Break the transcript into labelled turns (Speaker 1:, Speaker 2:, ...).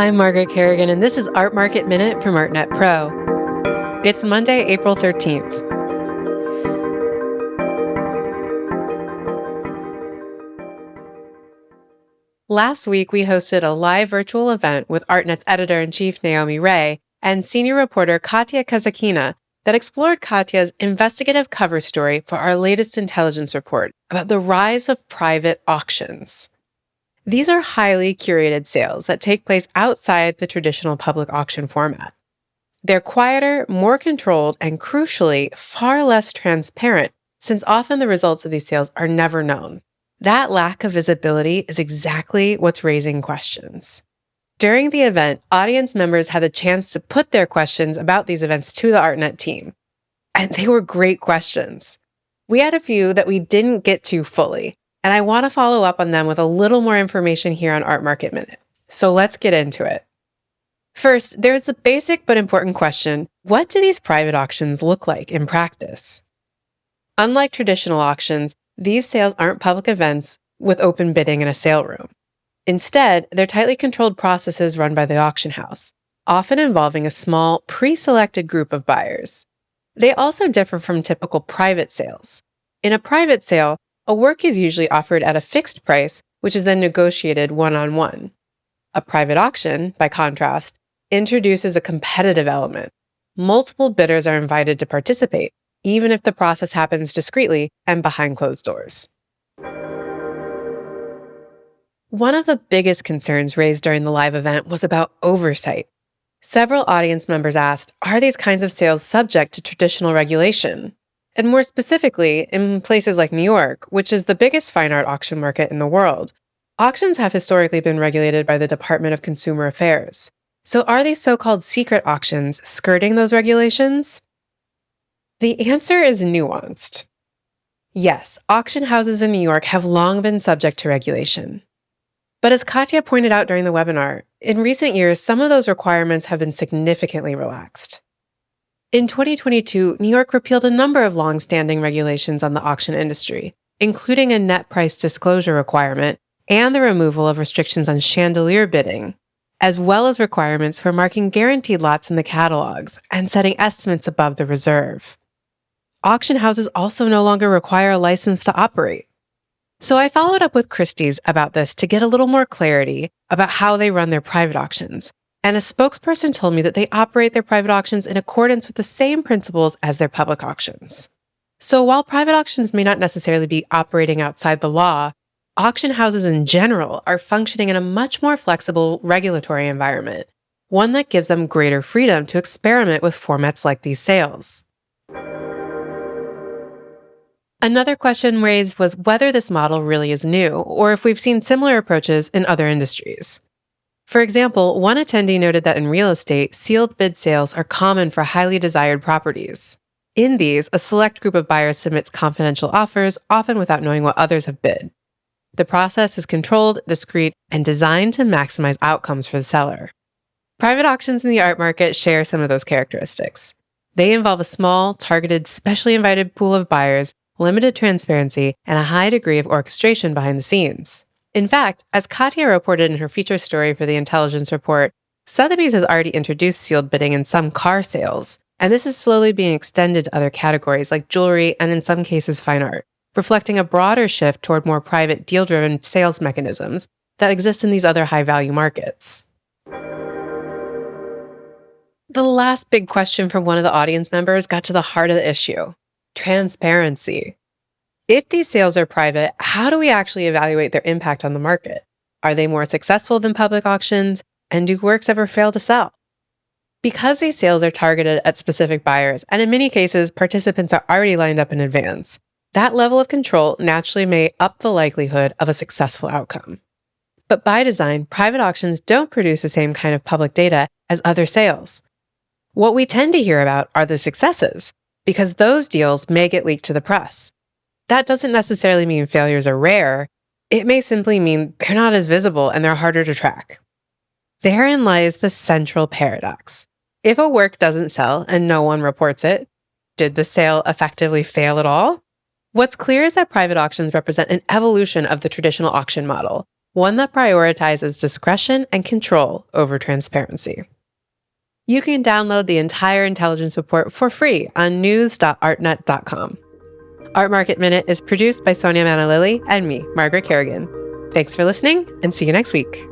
Speaker 1: I'm Margaret Kerrigan, and this is Art Market Minute from ArtNet Pro. It's Monday, April 13th. Last week, we hosted a live virtual event with ArtNet's editor-in-chief, Naomi Ray, and senior reporter Katya Kazakina that explored Katya's investigative cover story for our latest intelligence report about the rise of private auctions. These are highly curated sales that take place outside the traditional public auction format. They're quieter, more controlled, and crucially, far less transparent, since often the results of these sales are never known. That lack of visibility is exactly what's raising questions. During the event, audience members had the chance to put their questions about these events to the ArtNet team. And they were great questions. We had a few that we didn't get to fully, and I want to follow up on them with a little more information here on Art Market Minute. So let's get into it. First, there's the basic but important question, what do these private auctions look like in practice? Unlike traditional auctions, these sales aren't public events with open bidding in a sale room. Instead, they're tightly controlled processes run by the auction house, often involving a small, pre-selected group of buyers. They also differ from typical private sales. In a private sale, a work is usually offered at a fixed price, which is then negotiated one-on-one. A private auction, by contrast, introduces a competitive element. Multiple bidders are invited to participate, even if the process happens discreetly and behind closed doors. One of the biggest concerns raised during the live event was about oversight. Several audience members asked, are these kinds of sales subject to traditional regulation? And more specifically, in places like New York, which is the biggest fine art auction market in the world, auctions have historically been regulated by the Department of Consumer Affairs. So are these so-called secret auctions skirting those regulations? The answer is nuanced. Yes, auction houses in New York have long been subject to regulation. But as Katya pointed out during the webinar, in recent years, some of those requirements have been significantly relaxed. In 2022, New York repealed a number of long-standing regulations on the auction industry, including a net price disclosure requirement and the removal of restrictions on chandelier bidding, as well as requirements for marking guaranteed lots in the catalogs and setting estimates above the reserve. Auction houses also no longer require a license to operate. So I followed up with Christie's about this to get a little more clarity about how they run their private auctions. And a spokesperson told me that they operate their private auctions in accordance with the same principles as their public auctions. So while private auctions may not necessarily be operating outside the law, auction houses in general are functioning in a much more flexible regulatory environment, one that gives them greater freedom to experiment with formats like these sales. Another question raised was whether this model really is new, or if we've seen similar approaches in other industries. For example, one attendee noted that in real estate, sealed bid sales are common for highly desired properties. In these, a select group of buyers submits confidential offers, often without knowing what others have bid. The process is controlled, discreet, and designed to maximize outcomes for the seller. Private auctions in the art market share some of those characteristics. They involve a small, targeted, specially invited pool of buyers, limited transparency, and a high degree of orchestration behind the scenes. In fact, as Katya reported in her feature story for the intelligence report, Sotheby's has already introduced sealed bidding in some car sales, and this is slowly being extended to other categories like jewelry and in some cases fine art, reflecting a broader shift toward more private deal-driven sales mechanisms that exist in these other high-value markets. The last big question from one of the audience members got to the heart of the issue: transparency. If these sales are private, how do we actually evaluate their impact on the market? Are they more successful than public auctions? And do works ever fail to sell? Because these sales are targeted at specific buyers, and in many cases, participants are already lined up in advance, that level of control naturally may up the likelihood of a successful outcome. But by design, private auctions don't produce the same kind of public data as other sales. What we tend to hear about are the successes, because those deals may get leaked to the press. That doesn't necessarily mean failures are rare. It may simply mean they're not as visible and they're harder to track. Therein lies the central paradox. If a work doesn't sell and no one reports it, did the sale effectively fail at all? What's clear is that private auctions represent an evolution of the traditional auction model, one that prioritizes discretion and control over transparency. You can download the entire intelligence report for free on news.artnet.com. Art Market Minute is produced by Sonia Manalili and me, Margaret Kerrigan. Thanks for listening, and see you next week.